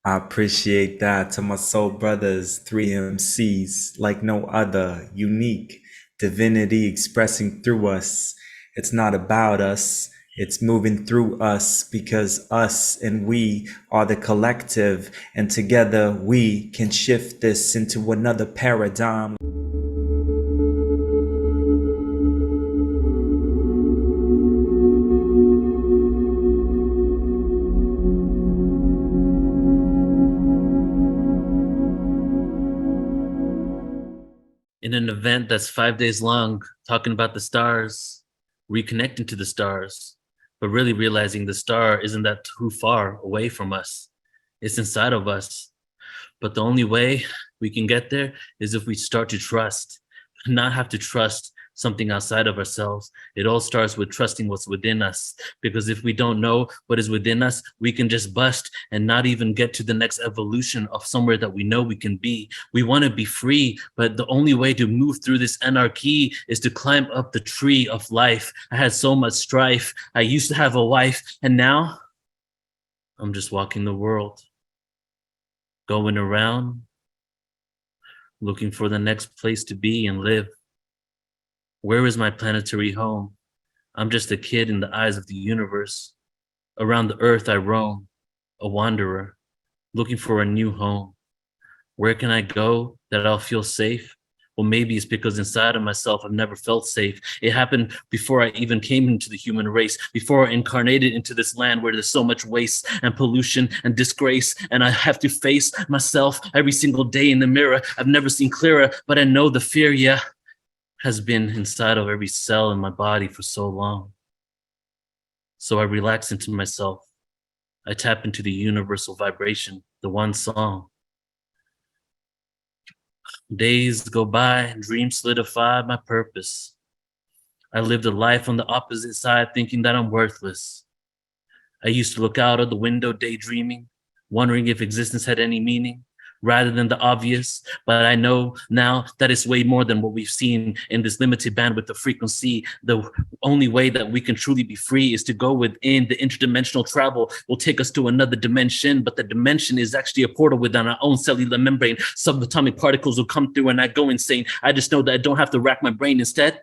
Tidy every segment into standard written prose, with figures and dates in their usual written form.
I appreciate that. To my soul brothers, 3 MCs, like no other, unique, divinity expressing through us. It's not about us, it's moving through us because us and we are the collective, and together we can shift this into another paradigm. In an event that's 5 days long, talking about the stars, reconnecting to the stars, but really realizing the star isn't that too far away from us. It's inside of us. But the only way we can get there is if we start to trust, not have to trust something outside of ourselves. It all starts with trusting what's within us. Because if we don't know what is within us, we can just bust and not even get to the next evolution of somewhere that we know we can be. We want to be free, but the only way to move through this anarchy is to climb up the tree of life. I had so much strife. I used to have a wife, and now I'm just walking the world, going around looking for the next place to be and live. Where is my planetary home? I'm just a kid in the eyes of the universe. Around the earth I roam, a wanderer, looking for a new home. Where can I go that I'll feel safe? Well, maybe it's because inside of myself I've never felt safe. It happened before I even came into the human race, before I incarnated into this land where there's so much waste and pollution and disgrace, and I have to face myself every single day in the mirror. I've never seen clearer, but I know the fear, yeah, has been inside of every cell in my body for so long. So I relax into myself. I tap into the universal vibration, the one song. Days go by and dreams solidify my purpose. I lived a life on the opposite side, thinking that I'm worthless. I used to look out of the window daydreaming, wondering if existence had any meaning rather than the obvious. But I know now that it's way more than what we've seen in this limited bandwidth of frequency. The only way that we can truly be free is to go within. The interdimensional travel will take us to another dimension, but the dimension is actually a portal within our own cellular membrane. Subatomic particles will come through and I go insane. I just know that I don't have to rack my brain. Instead,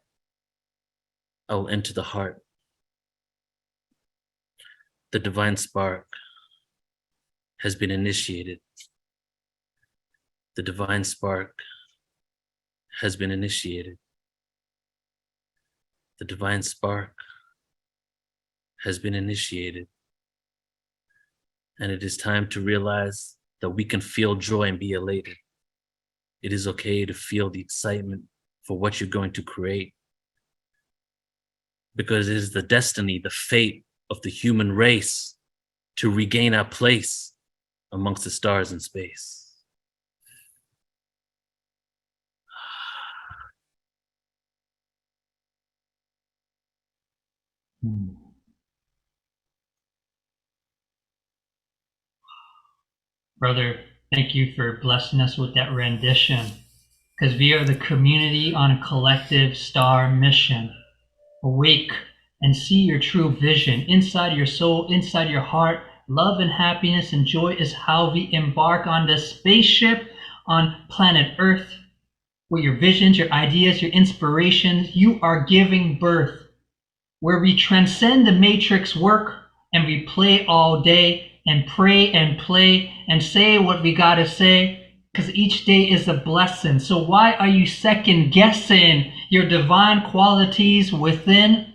I will enter the heart. The divine spark has been initiated. The divine spark has been initiated. The divine spark has been initiated. And it is time to realize that we can feel joy and be elated. It is okay to feel the excitement for what you're going to create, because it is the destiny, the fate of the human race to regain our place amongst the stars in space. Brother, thank you for blessing us with that rendition, because we are the community on a collective star mission. Awake and see your true vision inside your soul, inside your heart. Love and happiness and joy is how we embark on this spaceship on planet Earth. With your visions, your ideas, your inspirations, you are giving birth, where we transcend the matrix work and we play all day and pray and play and say what we gotta say, because each day is a blessing. So why are you second guessing your divine qualities within?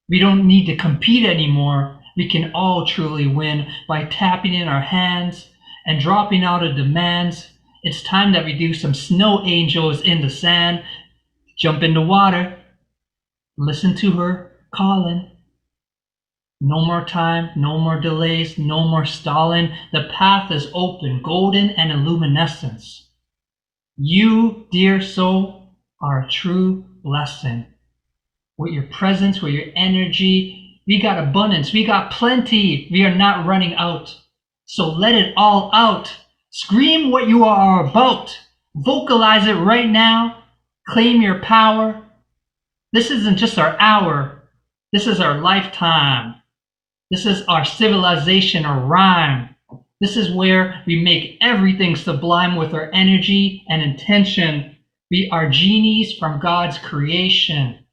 We don't need to compete anymore. We can all truly win by tapping in our hands and dropping out of demands. It's time that we do some snow angels in the sand. Jump in the water. Listen to her calling. No more time, no more delays, no more stalling. The path is open, golden and in luminescence. You, dear soul, are a true blessing. With your presence, with your energy, we got abundance, we got plenty. We are not running out. So let it all out. Scream what you are about. Vocalize it right now. Claim your power. This isn't just our hour. This is our lifetime. This is our civilization or rhyme. This is where we make everything sublime with our energy and intention. We are genies from God's creation.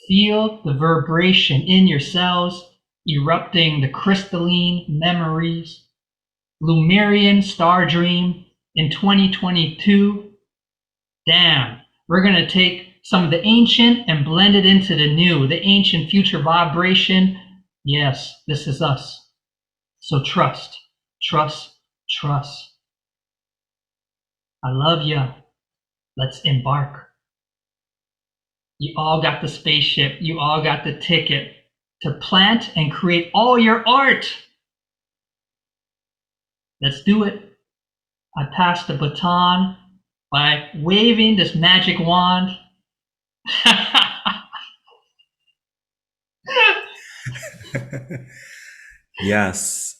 Feel the vibration in your cells, erupting the crystalline memories. Lumerian Star Dream in 2022. Damn, we're going to take some of the ancient and blend it into the new, the ancient future vibration. Yes, this is us. So trust, trust, trust. I love ya. Let's embark. You all got the spaceship. You all got the ticket to plant and create all your art. Let's do it. I pass the baton by waving this magic wand. Yes,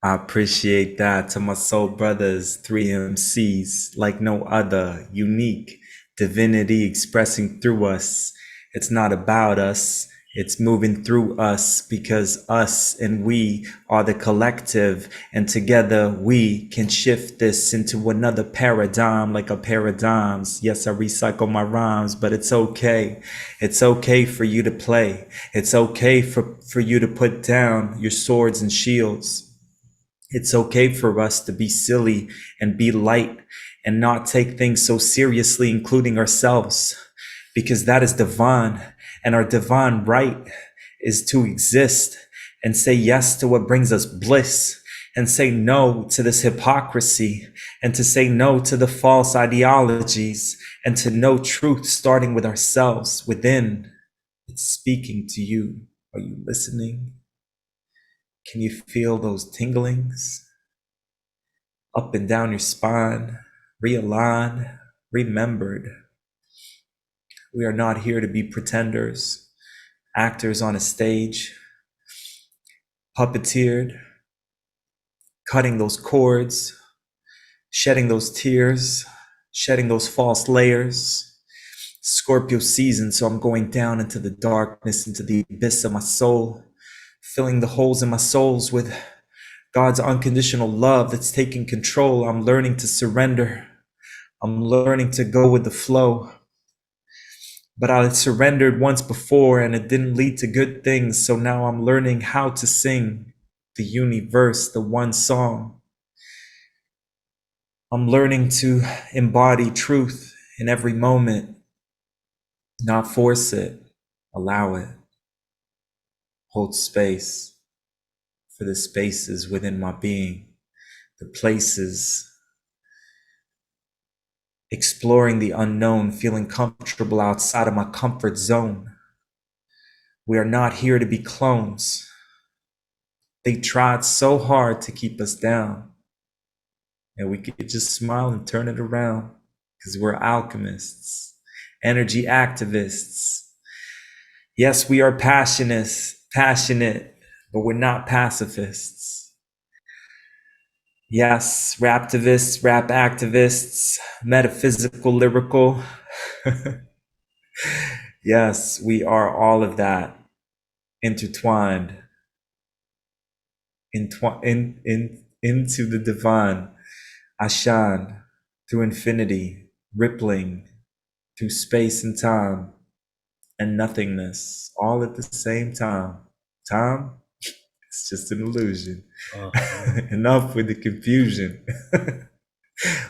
I appreciate that. To my soul brothers, 3 MCs, like no other, unique, divinity expressing through us. It's not about us, it's moving through us, because us and we are the collective, and together we can shift this into another paradigm, like a paradigms. Yes, I recycle my rhymes, but it's okay. It's okay for you to play. It's okay for you to put down your swords and shields. It's okay for us to be silly and be light and not take things so seriously, including ourselves, because that is divine, and our divine right is to exist and say yes to what brings us bliss, and say no to this hypocrisy, and to say no to the false ideologies, and to know truth starting with ourselves within. It's speaking to you. Are you listening? Can you feel those tinglings up and down your spine? Realigned, remembered. We are not here to be pretenders, actors on a stage, puppeteered, cutting those cords, shedding those tears, shedding those false layers. Scorpio season, so I'm going down into the darkness, into the abyss of my soul, filling the holes in my souls with God's unconditional love that's taking control. I'm learning to surrender. I'm learning to go with the flow. But I surrendered once before and it didn't lead to good things. So now I'm learning how to sing the universe, the one song. I'm learning to embody truth in every moment, not force it, allow it. Hold space for the spaces within my being, the places, exploring the unknown, feeling comfortable outside of my comfort zone. We are not here to be clones. They tried so hard to keep us down, and we could just smile and turn it around, because we're alchemists, energy activists. Yes, we are passionate, but we're not pacifists. Yes, raptivists, rap activists, metaphysical, lyrical. Yes, we are all of that, intertwined, into the divine, Ashan, through infinity, rippling through space and time and nothingness, all at the same time. Time? It's just an illusion. Enough with the confusion.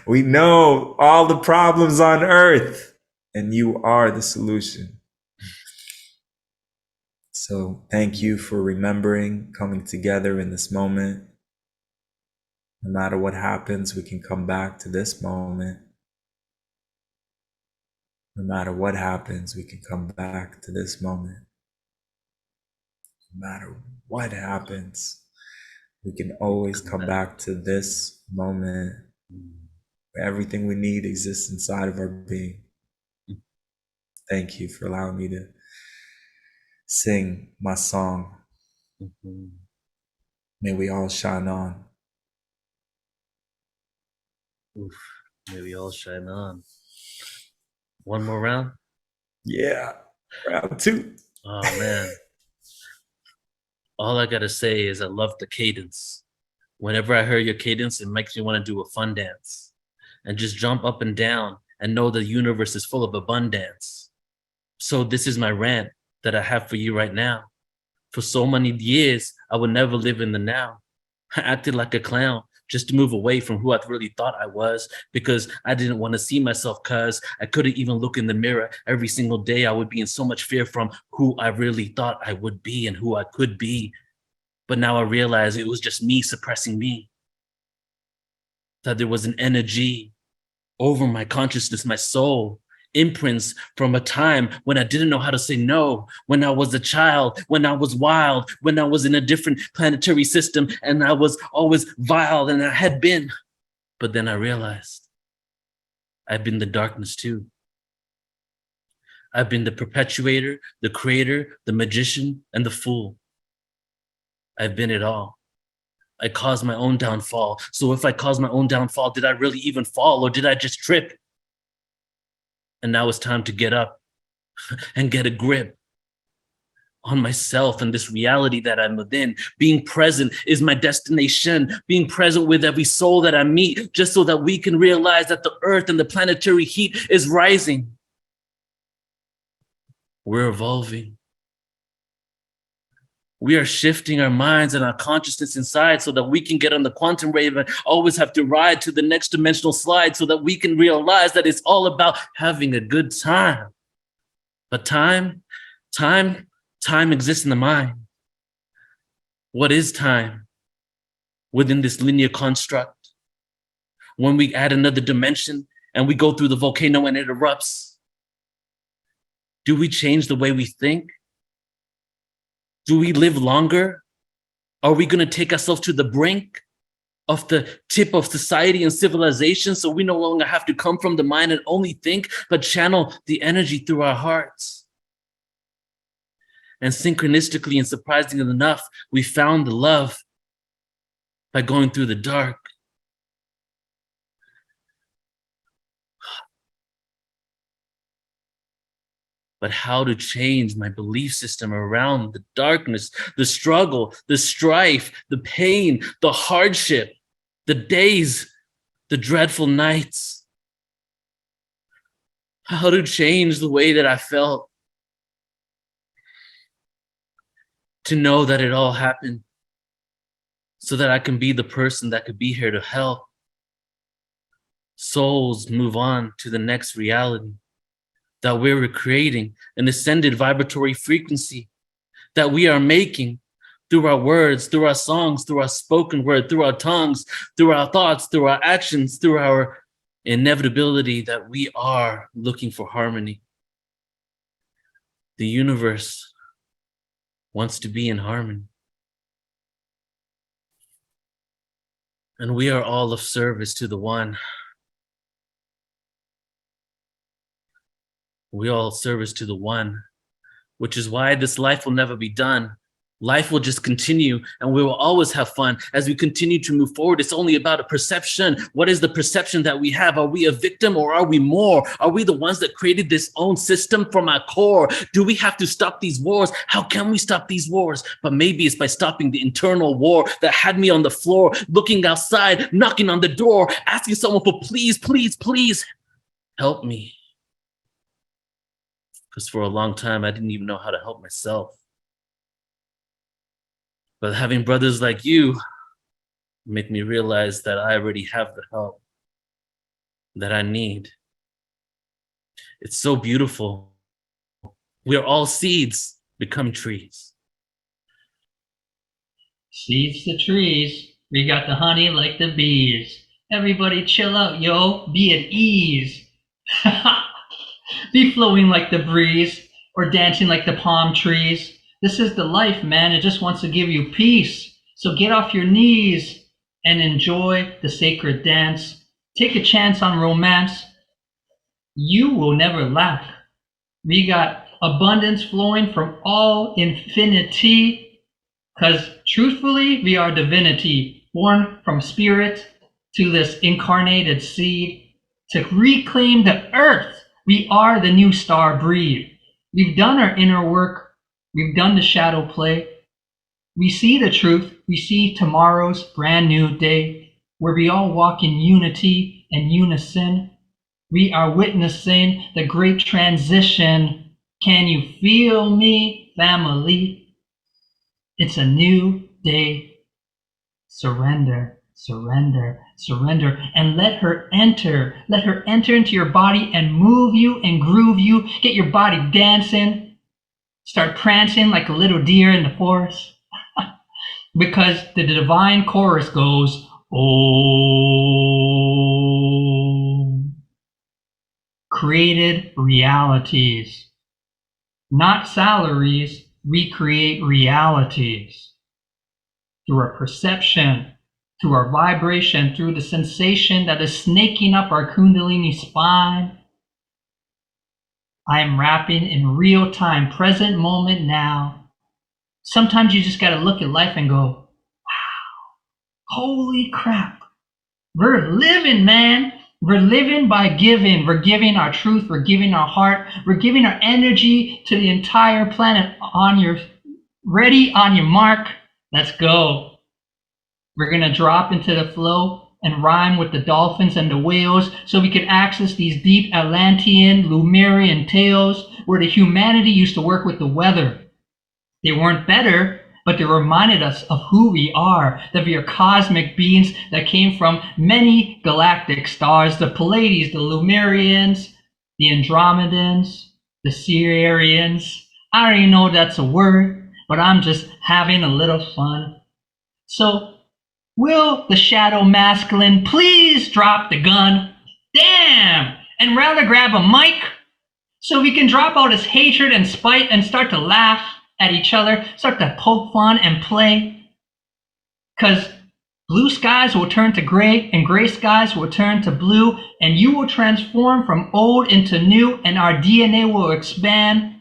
We know all the problems on earth, and you are the solution. So thank you for remembering, coming together in this moment. No matter what happens, we can come back to this moment. No matter what happens, we can come back to this moment. No matter what happens, we can always come back to this moment where everything we need exists inside of our being. Thank you for allowing me to sing my song. May we all shine on. Oof, may we all shine on. One more round? Yeah, round 2. Oh man. All I gotta say is I love the cadence. Whenever I hear your cadence, it makes me want to do a fun dance and just jump up and down and know the universe is full of abundance. So this is my rant that I have for you right now. For so many years, I would never live in the now. I acted like a clown just to move away from who I really thought I was, because I didn't want to see myself, cause I couldn't even look in the mirror. Every single day I would be in so much fear from who I really thought I would be and who I could be. But now I realize it was just me suppressing me. That there was an energy over my consciousness, my soul, imprints from a time when I didn't know how to say no, when I was a child, when I was wild, when I was in a different planetary system, and I was always vile, and I had been. But then I realized I've been the darkness too. I've been the perpetuator, the creator, the magician, and the fool. I've been it all. I caused my own downfall. So if I caused my own downfall, did I really even fall, or did I just trip? And now it's time to get up and get a grip on myself and this reality that I'm within. Being present is my destination. Being present with every soul that I meet, just so that we can realize that the earth and the planetary heat is rising. We're evolving. We are shifting our minds and our consciousness inside so that we can get on the quantum wave and always have to ride to the next dimensional slide, so that we can realize that it's all about having a good time. But time exists in the mind. What is time within this linear construct? When we add another dimension and we go through the volcano and it erupts, do we change the way we think? Do we live longer? Are we going to take ourselves to the brink of the tip of society and civilization, so we no longer have to come from the mind and only think, but channel the energy through our hearts? And synchronistically and surprisingly enough, we found the love by going through the dark. But how to change my belief system around the darkness, the struggle, the strife, the pain, the hardship, the days, the dreadful nights. How to change the way that I felt. To know that it all happened so that I can be the person that could be here to help souls move on to the next reality. That we're creating an ascended vibratory frequency that we are making through our words, through our songs, through our spoken word, through our tongues, through our thoughts, through our actions, through our inevitability, that we are looking for harmony. The universe wants to be in harmony. And we are all of service to the one. We all service to the one, which is why this life will never be done. Life will just continue, and we will always have fun as we continue to move forward. It's only about a perception. What is the perception that we have? Are we a victim, or are we more? Are we the ones that created this own system from our core? Do we have to stop these wars? How can we stop these wars? But maybe it's by stopping the internal war that had me on the floor, looking outside, knocking on the door, asking someone for please, please, please help me. Because for a long time, I didn't even know how to help myself. But having brothers like you make me realize that I already have the help that I need. It's so beautiful. We are all seeds becoming trees. Seeds to trees. We got the honey like the bees. Everybody chill out, yo. Be at ease. Be flowing like the breeze, or dancing like the palm trees. This is the life, man. It just wants to give you peace. So get off your knees and enjoy the sacred dance. Take a chance on romance. You will never lack. We got abundance flowing from all infinity, because truthfully, we are divinity, born from spirit to this incarnated seed to reclaim the earth. We are the new star breed. We've done our inner work. We've done the shadow play. We see the truth. We see tomorrow's brand new day where we all walk in unity and unison. We are witnessing the great transition. Can you feel me, family? It's a new day. Surrender, surrender, surrender, and let her enter. Let her enter into your body and move you and groove you. Get your body dancing. Start prancing like a little deer in the forest. Because the divine chorus goes, Om. Created realities, not salaries. We create realities through our perception, through our vibration, through the sensation that is snaking up our Kundalini spine. I am rapping in real time, present moment now. Sometimes you just got to look at life and go, wow, holy crap. We're living, man. We're living by giving. We're giving our truth. We're giving our heart. We're giving our energy to the entire planet. Ready, on your mark. Let's go. We're going to drop into the flow and rhyme with the dolphins and the whales so we can access these deep Atlantean, Lemurian tales where the humanity used to work with the weather. They weren't better, but they reminded us of who we are, that we are cosmic beings that came from many galactic stars, the Pleiades, the Lemurians, the Andromedans, the Sirians. I don't even know if that's a word, but I'm just having a little fun. So, will the shadow masculine please drop the gun? Damn! And rather grab a mic so we can drop out his hatred and spite and start to laugh at each other, start to poke fun and play. Because blue skies will turn to gray and gray skies will turn to blue, and you will transform from old into new, and our DNA will expand,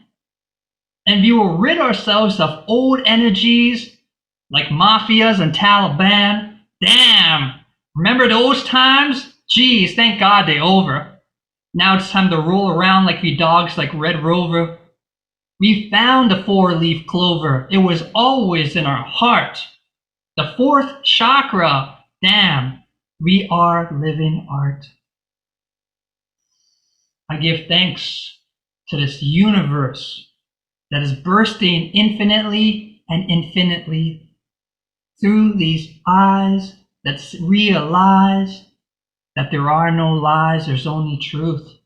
and we will rid ourselves of old energies like mafias and Taliban. Damn! Remember those times? Geez, thank God they're over. Now it's time to roll around like we dogs like Red Rover. We found the four-leaf clover. It was always in our heart. The fourth chakra. Damn, we are living art. I give thanks to this universe that is bursting infinitely and infinitely through these eyes that realize that there are no lies, there's only truth.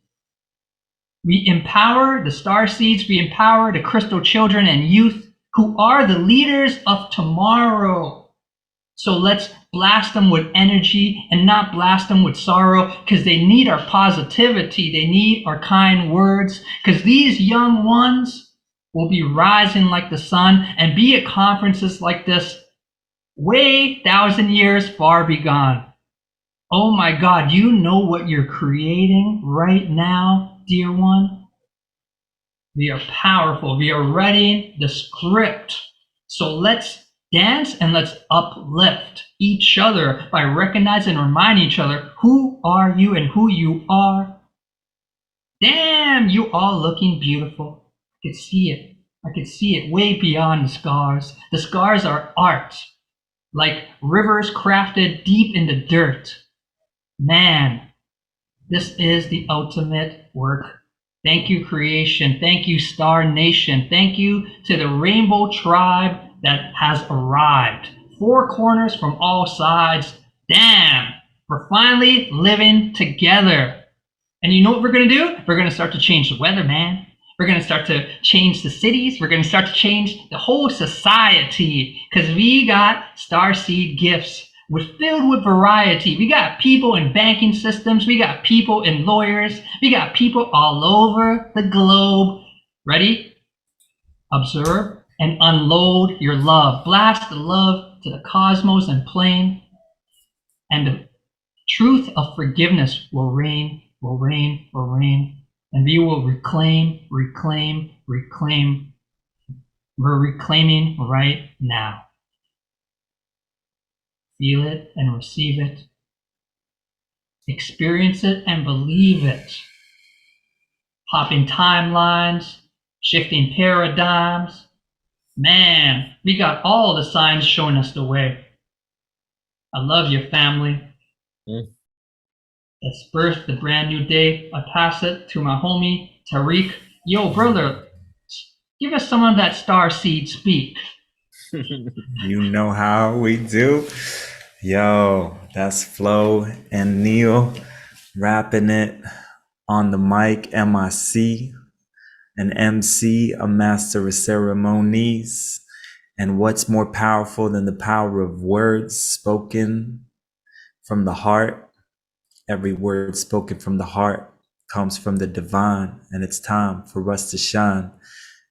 We empower the star seeds, we empower the crystal children and youth who are the leaders of tomorrow. So let's blast them with energy and not blast them with sorrow, because they need our positivity, they need our kind words, because these young ones will be rising like the sun and be at conferences like this way 1,000 years far begone. Oh my God, you know what you're creating right now, dear one? We are powerful. We are writing the script. So let's dance and let's uplift each other by recognizing and reminding each other who are you and who you are. Damn, you all looking beautiful. I could see it. I could see it way beyond the scars. The scars are art, like rivers crafted deep in the dirt. Man, this is the ultimate work. Thank you, creation. Thank you, Star Nation. Thank you to the Rainbow Tribe that has arrived. Four corners from all sides. Damn, we're finally living together. And you know what we're going to do? We're going to start to change the weather, man. We're going to start to change the cities. We're going to start to change the whole society, because we got starseed gifts. We're filled with variety. We got people in banking systems. We got people in lawyers. We got people all over the globe. Ready? Observe and unload your love. Blast the love to the cosmos and plane. And the truth of forgiveness will reign, will reign, will reign. And we will reclaim, reclaim, reclaim. We're reclaiming right now. Feel it and receive it. Experience it and believe it. Hopping timelines, shifting paradigms, Man, we got all the signs showing us the way. I love your family. Mm. Let's birth the brand new day. I pass it to my homie, Tariq. Yo, brother, give us some of that star seed speak. You know how we do. Yo, that's Flo and Neil rapping it on the mic. MIC, an MC, a master of ceremonies. And what's more powerful than the power of words spoken from the heart? Every word spoken from the heart comes from the divine, and it's time for us to shine.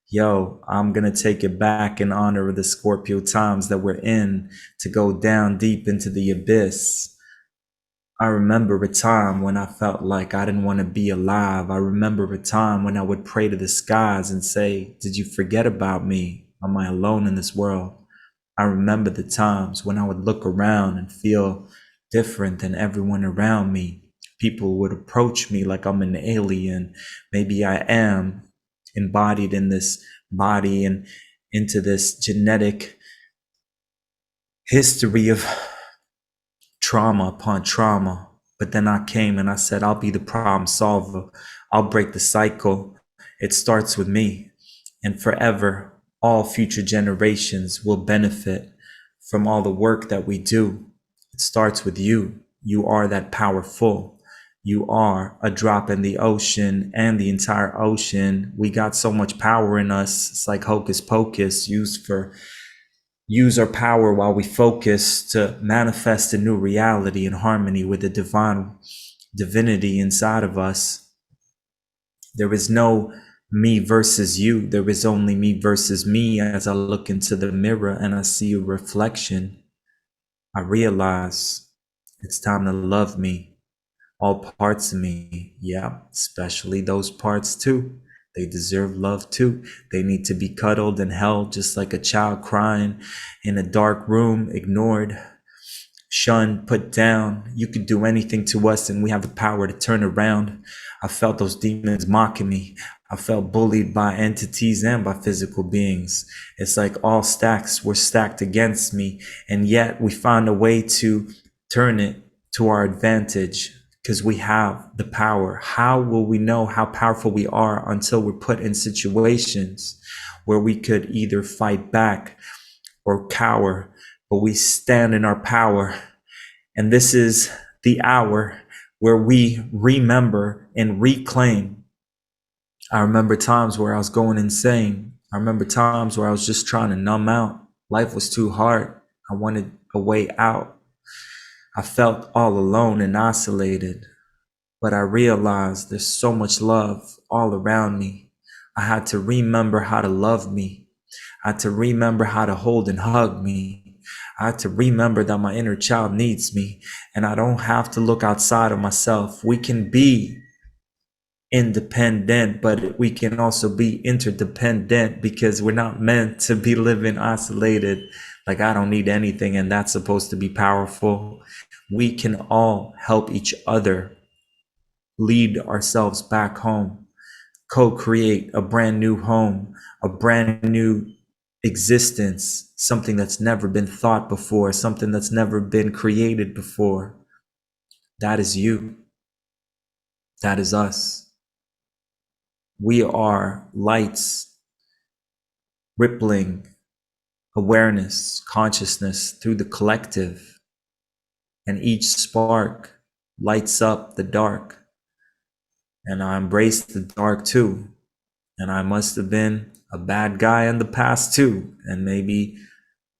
Yo, I'm going to take it back in honor of the Scorpio times that we're in, to go down deep into the abyss. I remember a time when I felt like I didn't want to be alive. I remember a time when I would pray to the skies and say, did you forget about me? Am I alone in this world? I remember the times when I would look around and feel different than everyone around me. People would approach me like I'm an alien. Maybe I am embodied in this body and into this genetic history of trauma upon trauma. But then I came and I said, I'll be the problem solver. I'll break the cycle. It starts with me. And forever, all future generations will benefit from all the work that we do. It starts with you. You are that powerful. You are a drop in the ocean and the entire ocean. We got so much power in us. It's like hocus pocus, use our power while we focus to manifest a new reality in harmony with the divinity inside of us. There is no me versus you. There is only me versus me. As I look into the mirror and I see a reflection, I realize it's time to love me, all parts of me. Yeah, especially those parts too. They deserve love too. They need to be cuddled and held, just like a child crying in a dark room, ignored, shunned, put down. You could do anything to us and we have the power to turn around. I felt those demons mocking me. I felt bullied by entities and by physical beings. It's like all stacks were stacked against me, and yet we found a way to turn it to our advantage because we have the power. How will we know how powerful we are until we're put in situations where we could either fight back or cower, but we stand in our power. And this is the hour where we remember and reclaim. I remember times where I was going insane. I remember times where I was just trying to numb out. Life was too hard. I wanted a way out. I felt all alone and isolated, but I realized there's so much love all around me. I had to remember how to love me. I had to remember how to hold and hug me. I had to remember that my inner child needs me, and I don't have to look outside of myself. We can be independent, but we can also be interdependent, because we're not meant to be living isolated. Like, I don't need anything, and that's supposed to be powerful. We can all help each other lead ourselves back home, co-create a brand new home, a brand new existence, something that's never been thought before, something that's never been created before. That is you. That is us. We are lights, rippling awareness, consciousness through the collective, and each spark lights up the dark. And I embrace the dark too. And I must have been a bad guy in the past too. And maybe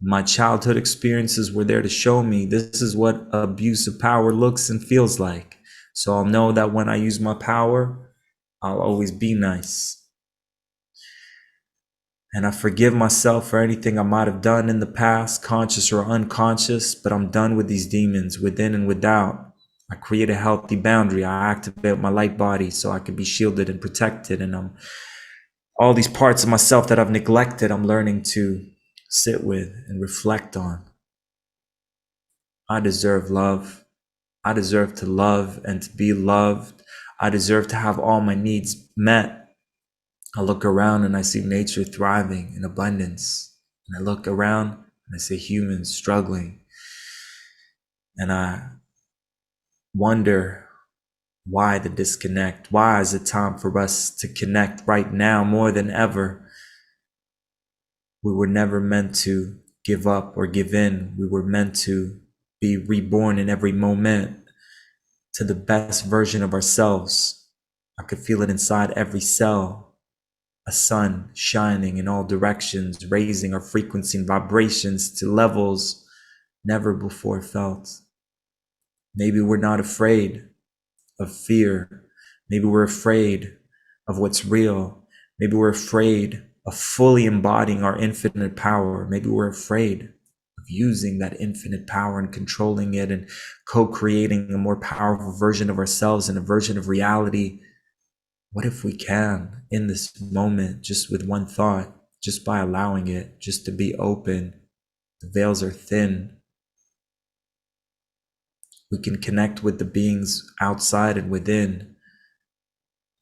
my childhood experiences were there to show me this is what abuse of power looks and feels like. So I'll know that when I use my power, I'll always be nice. And I forgive myself for anything I might have done in the past, conscious or unconscious, but I'm done with these demons within and without. I create a healthy boundary. I activate my light body so I can be shielded and protected. And all these parts of myself that I've neglected, I'm learning to sit with and reflect on. I deserve love. I deserve to love and to be loved. I deserve to have all my needs met. I look around and I see nature thriving in abundance. And I look around and I see humans struggling. And I wonder why the disconnect? Why is it time for us to connect right now more than ever? We were never meant to give up or give in. We were meant to be reborn in every moment to the best version of ourselves. I could feel it inside every cell. A sun shining in all directions, raising our frequency and vibrations to levels never before felt. Maybe we're not afraid of fear. Maybe we're afraid of what's real. Maybe we're afraid of fully embodying our infinite power. Maybe we're afraid of using that infinite power and controlling it and co-creating a more powerful version of ourselves and a version of reality. What if we can, in this moment, just with one thought, just by allowing it, just to be open? The veils are thin. We can connect with the beings outside and within.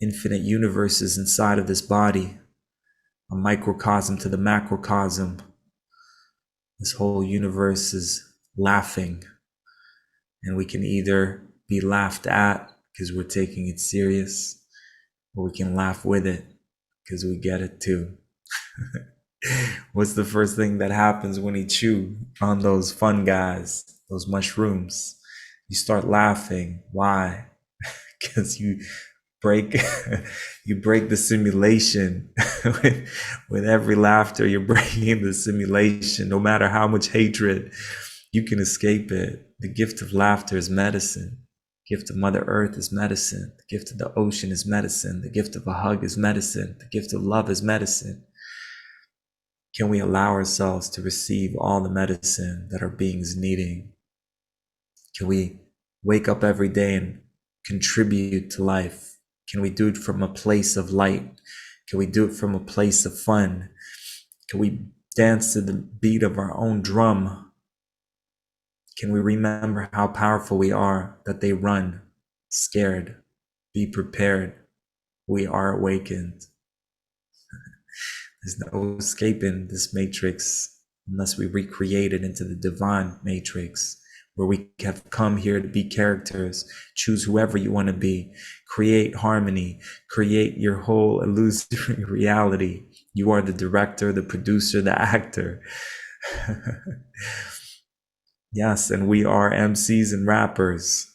Infinite universes inside of this body, a microcosm to the macrocosm. This whole universe is laughing, and we can either be laughed at because we're taking it serious, or we can laugh with it because we get it too. What's the first thing that happens when you chew on those fun guys, those mushrooms? You start laughing. Why? Because you break the simulation. with every laughter, you're breaking the simulation. No matter how much hatred, you can escape it. The gift of laughter is medicine. The gift of Mother Earth is medicine. The gift of the ocean is medicine. The gift of a hug is medicine. The gift of love is medicine. Can we allow ourselves to receive all the medicine that our beings needing? Can we wake up every day and contribute to life? Can we do it from a place of light? Can we do it from a place of fun? Can we dance to the beat of our own drum? Can we remember how powerful we are, that they run scared? Be prepared. We are awakened. There's no escaping this matrix unless we recreate it into the divine matrix, where we have come here to be characters. Choose whoever you want to be. Create harmony. Create your whole illusory reality. You are the director, the producer, the actor. Yes, and we are MCs and rappers.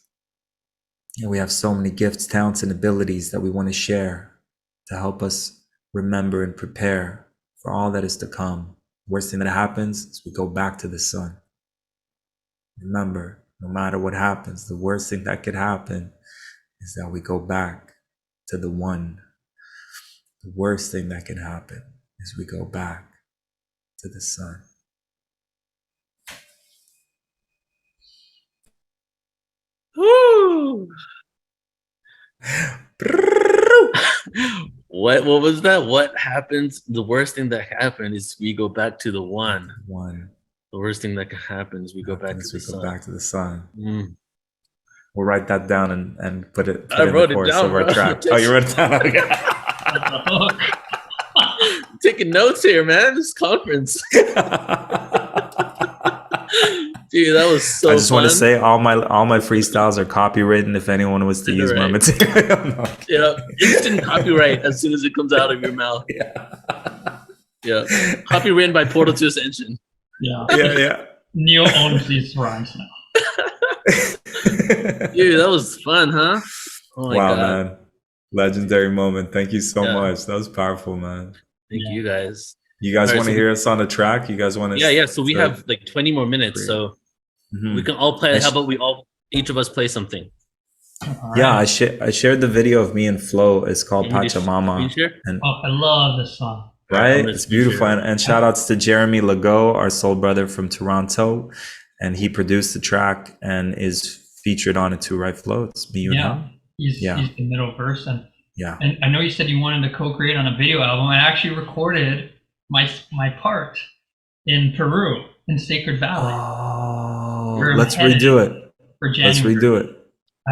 And we have so many gifts, talents, and abilities that we want to share to help us remember and prepare for all that is to come. Worst thing that happens is we go back to the sun. Remember, no matter what happens, the worst thing that could happen is that we go back to the one. The worst thing that can happen is we go back to the sun. Woo! What was that? What happens? The worst thing that happened is we go back to the one. One. The worst thing that can happen is we go back to the sun. Back to the sun. Mm. We'll write that down and put it I in wrote the it course down, of our bro. track. Oh, you wrote it down? Okay. Taking notes here, man. This conference. Dude, that was so I just fun. want to say all my freestyles are copywritten if anyone was to use my material. Yeah, instant copyright as soon as it comes out of your mouth. Yeah. Copywritten by Portal to Ascension. Yeah. Neil owns these rhymes now. Dude, that was fun, huh? Oh my God. Man. Legendary moment. Thank you so much. That was powerful, man. Thank you guys. You guys want to hear us on the track? You guys want to? Yeah. So we have like 20 more minutes. So we can all play. How about each of us play something? Yeah, I shared the video of me and Flo. It's called Pachamama. And I love this song. Right? It's beautiful. And shout outs to Jeremy Legault, our soul brother from Toronto. And he produced the track and is featured on it too, right, Flo? It's me, you and him. He's the middle verse. And yeah. And I know you said you wanted to co-create on a video album. I actually recorded my part in Peru, in Sacred Valley. Oh, let's redo it. For January. Let's redo it.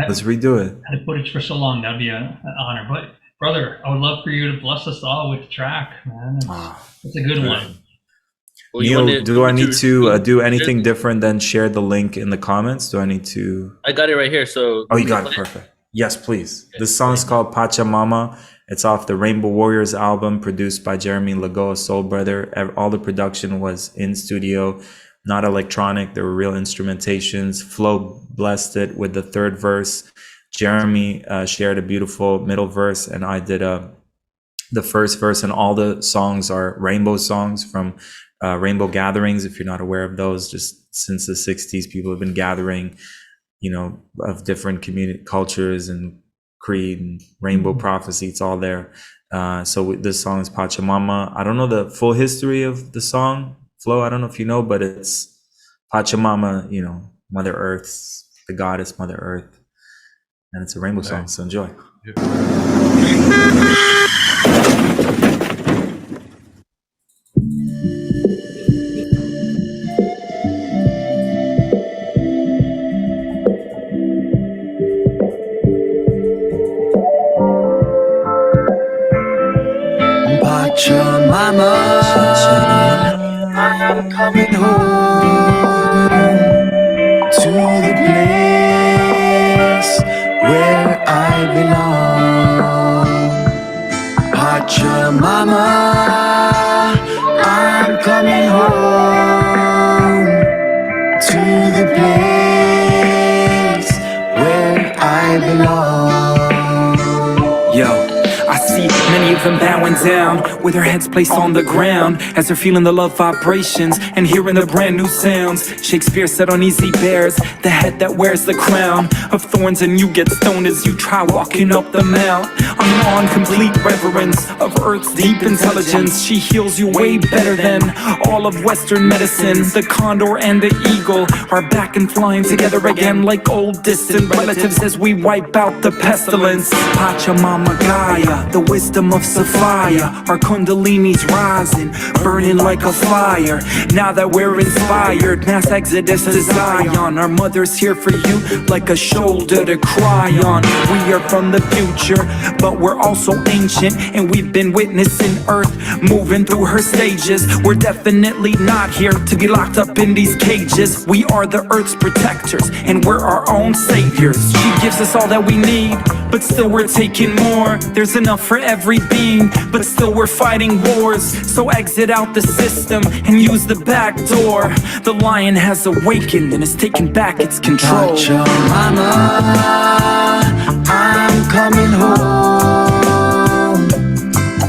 Let's redo it. I had footage for so long. That'd be an honor. But brother, I would love for you to bless us all with the track, man. It's a good one. Well, you Neil, want do I need to do anything share- different than share the link in the comments? Do I need to? I got it right here. So Oh, you got it. Perfect. Yes, please. Okay, This song is right. called Pachamama. It's off the Rainbow Warriors album, produced by Jeremy Lagoa, Soul Brother. All the production was in studio, not electronic. There were real instrumentations. Flo blessed it with the third verse. Jeremy shared a beautiful middle verse, and I did the first verse. And all the songs are rainbow songs from Rainbow Gatherings. If you're not aware of those, just since the 60s, people have been gathering, of different community cultures and creed and rainbow prophecy. It's all there. So this song is Pachamama. I don't know the full history of the song, Flo. I don't know if you know, but it's Pachamama, Mother Earth, the goddess Mother Earth. And it's a rainbow song, so enjoy. Pachamama, I'm coming home to the place where I belong. Pachamama, I'm coming home to the place where I belong. Yo, I see many of them bowing down with their heads placed on the ground as they're feeling the love vibrations and hearing the brand new sounds. Shakespeare said uneasy bears the head that wears the crown of thorns, and you get stoned as you try walking up the mount. I'm in awe and complete reverence of Earth's deep intelligence. She heals you way better than all of Western medicine. The condor and the eagle are back and flying together again like old distant relatives as we wipe out the pestilence. Pachamama Gaia, the wisdom of Sophia, our kundalini's rising, burning like a fire. Now that we're inspired, mass exodus to Zion. Our mother's here for you like a shoulder to cry on. We are from the future, but we're also ancient, and we've been witnessing Earth moving through her stages. We're definitely not here to be locked up in these cages. We are the Earth's protectors, and we're our own saviors. She gives us all that we need, but still we're taking more. There's enough for every being, but still we're fighting wars. So exit out the system and use the back door. The lion has awakened and is taking back its control. Pachamama, I'm coming home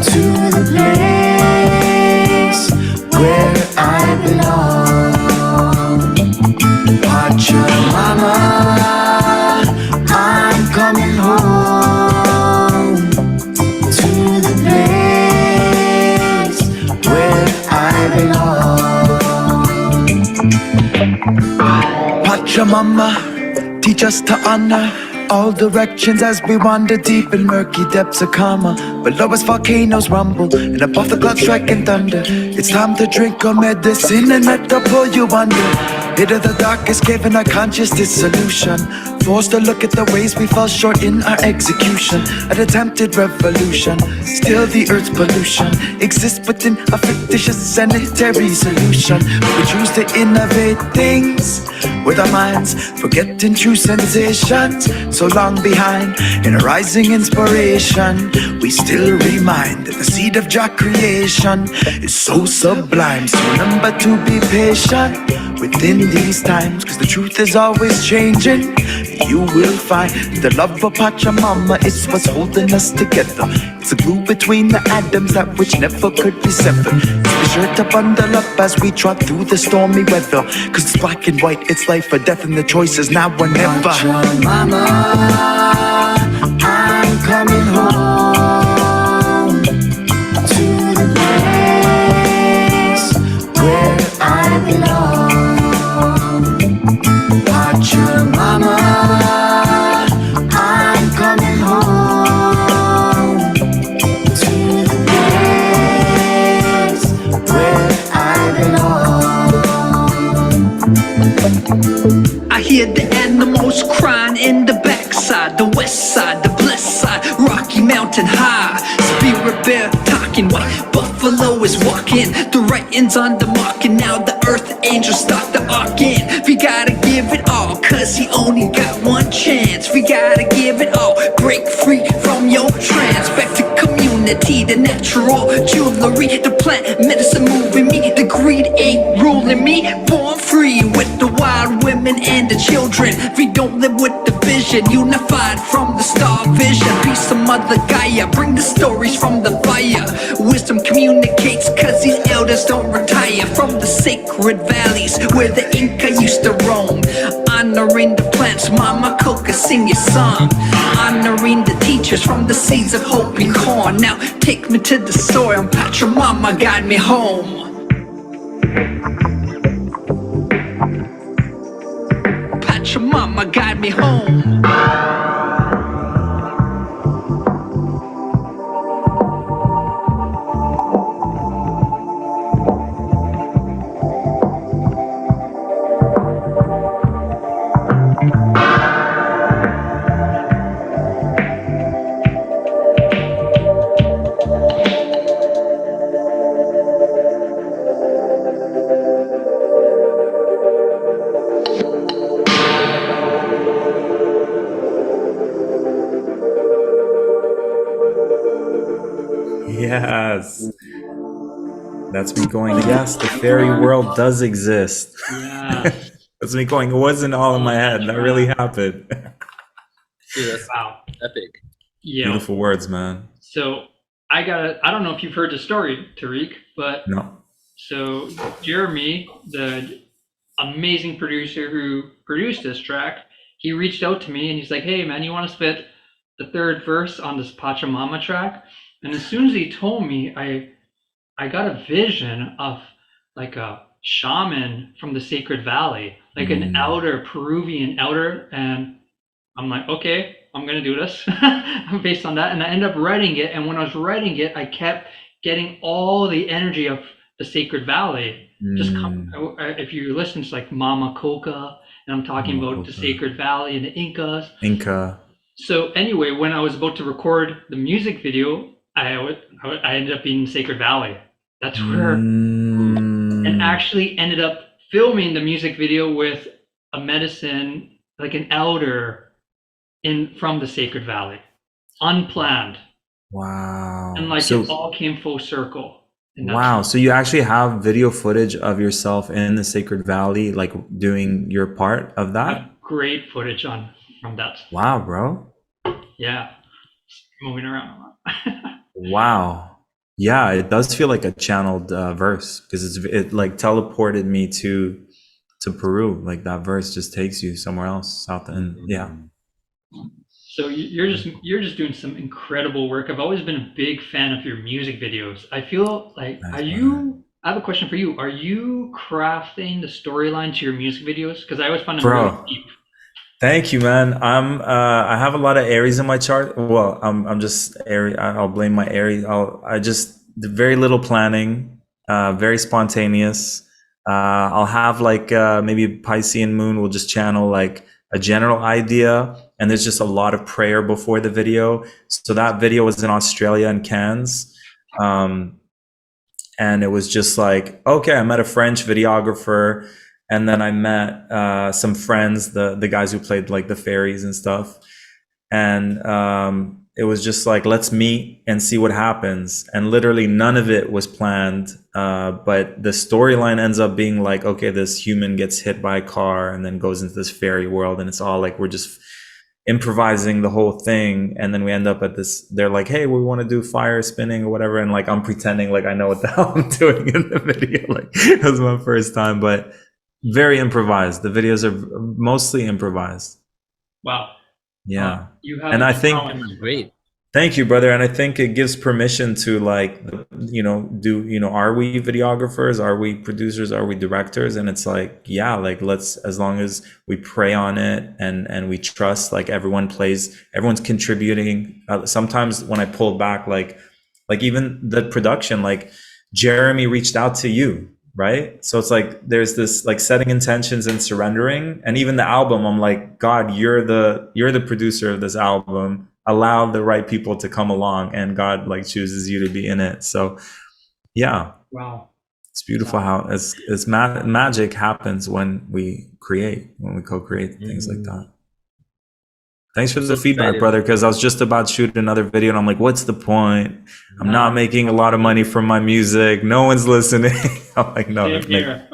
to the place where I belong. Pachamama, I'm coming home to the place where I belong. Pachamama, teach us to honor all directions as we wander deep in murky depths of karma. Below us volcanoes rumble, and above the clouds striking thunder. It's time to drink our medicine and let the pull you under. Into the darkest cave in our conscious dissolution, forced to look at the ways we fell short in our execution. An attempted revolution, still the earth's pollution exists within a fictitious sanitary solution. We choose to innovate things with our minds, forgetting true sensations so long behind. In a rising inspiration, we still remind that the seed of Jah creation is so sublime. So remember to be patient within these times, cause the truth is always changing. You will find the love of Pachamama is what's holding us together. It's a glue between the atoms, that which never could be severed. So be sure to bundle up as we trot through the stormy weather, cause it's black and white, it's life or death, and the choice is now or never. Pachamama, I'm coming home to the place where I belong. Pachamama, I'm coming home to the place where I belong. I hear the animals crying in the backside, the west side, the blessed side, Rocky Mountain High. Spirit bear talking, white buffalo is walking, the writings on the mark, and angels start the arc in. We gotta give it all, cause he only got one chance. We gotta give it all, break free from your trance. Back to community, the natural jewelry, the plant medicine moving me. The greed ain't ruling me. Born free with the wild women and the children. We don't live with division, unified from the star vision. Peace of Mother Gaia, bring the stories from the fire. Wisdom communicates, cause these elders don't retire from the sacred valleys where the Inca used to roam. Honoring the plants, Mama Coca, sing your song. Honoring the teachers from the seeds of hope and corn. Now take me to the soil, Pachamama guide me home. Pachamama guide me home. Yes. That's me going, yes, the fairy world does exist. Yeah. That's me going, it wasn't all in my head. That really happened. Dude, that's Wow. epic. Yeah. Beautiful words, man. So I don't know if you've heard the story, Tariq, but No. so Jeremy, the amazing producer who produced this track, he reached out to me and he's like, hey man, you want to spit the third verse on this Pachamama track? And as soon as he told me, I got a vision of like a shaman from the Sacred Valley, like an elder, Peruvian elder. And I'm like, okay, I'm going to do this based on that. And I ended up writing it. And when I was writing it, I kept getting all the energy of the Sacred Valley. Just if you listen to like Mama Coca, and I'm talking Mama about the Coca. Sacred Valley and the Incas. Inca. So anyway, when I was about to record the music video, I ended up being in Sacred Valley. That's where, and actually ended up filming the music video with a medicine, like an elder from the Sacred Valley, unplanned. Wow. And like So, it all came full circle. And that's- wow. So you actually have video footage of yourself in the Sacred Valley, like doing your part of I that? have great footage from that. Wow, bro. Yeah, moving around a lot. Wow. Yeah, it does feel like a channeled verse because it like teleported me to Peru. Like that verse just takes you somewhere else, south and yeah. So you're just doing some incredible work. I've always been a big fan of your music videos. I feel like Nice, I have a question for you. Are you crafting the storyline to your music videos? Because I always find them Bro. really deep. Thank you, man. I have a lot of Aries in my chart. Well, I'm just Aries. I'll blame my Aries. I just very little planning, very spontaneous. I'll have like maybe Piscean moon will just channel like a general idea, and there's just a lot of prayer before the video. So that video was in Australia in Cairns. And it was just like, okay, I met a French videographer, and then I met some friends, the guys who played like the fairies and stuff. And it was just like, let's meet and see what happens. And literally none of it was planned. But the storyline ends up being like, okay, this human gets hit by a car and then goes into this fairy world. And it's all like, we're just improvising the whole thing. And then we end up at this, they're like, hey, we want to do fire spinning or whatever. And like, I'm pretending like I know what the hell I'm doing in the video. Like it was my first time, but very improvised. The videos are mostly improvised. Wow. Yeah. You have And I a think- talent. Great. Thank you, brother. And I think it gives permission to like, are we videographers? Are we producers? Are we directors? And it's like, yeah, like let's, as long as we pray on it and we trust, like everyone's contributing. Sometimes when I pull back, like even the production, like Jeremy reached out to you, right? So it's like, there's this like setting intentions and surrendering. And even the album, I'm like, God, you're the producer of this album. Allow the right people to come along, and God like chooses you to be in it. So yeah. Wow. It's beautiful how magic happens when we co-create things like that. Thanks for the feedback, brother, because I was just about to shoot another video and I'm like, what's the point? I'm not making a lot of money from my music. No one's listening. I'm like, no. Same here.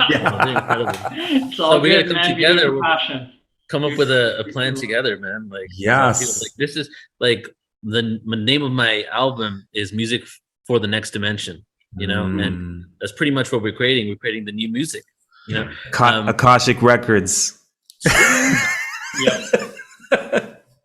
It's all So we good, gotta come man. together. With passion. Come up with a plan together, man. Like, yes. like this is like the name of my album is Music for the Next Dimension, you know, and that's pretty much what we're creating. We're creating the new music, you know. Akashic Records. Yeah.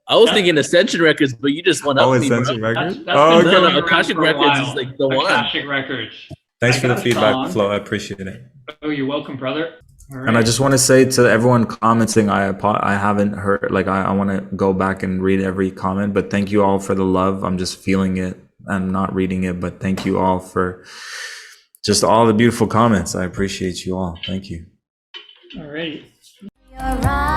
I was thinking Ascension Records, but you just went up. Ascension Records. That's okay. No, Akashic Records is like the one. Akashic Records. Thanks for the feedback, Flo. I appreciate it. Oh, you're welcome, brother. Right. And I just want to say to everyone commenting, I haven't heard, like, I want to go back and read every comment, but thank you all for the love. I'm just feeling it. I'm not reading it, but thank you all for just all the beautiful comments. I appreciate you all. Thank you. All right. You're right.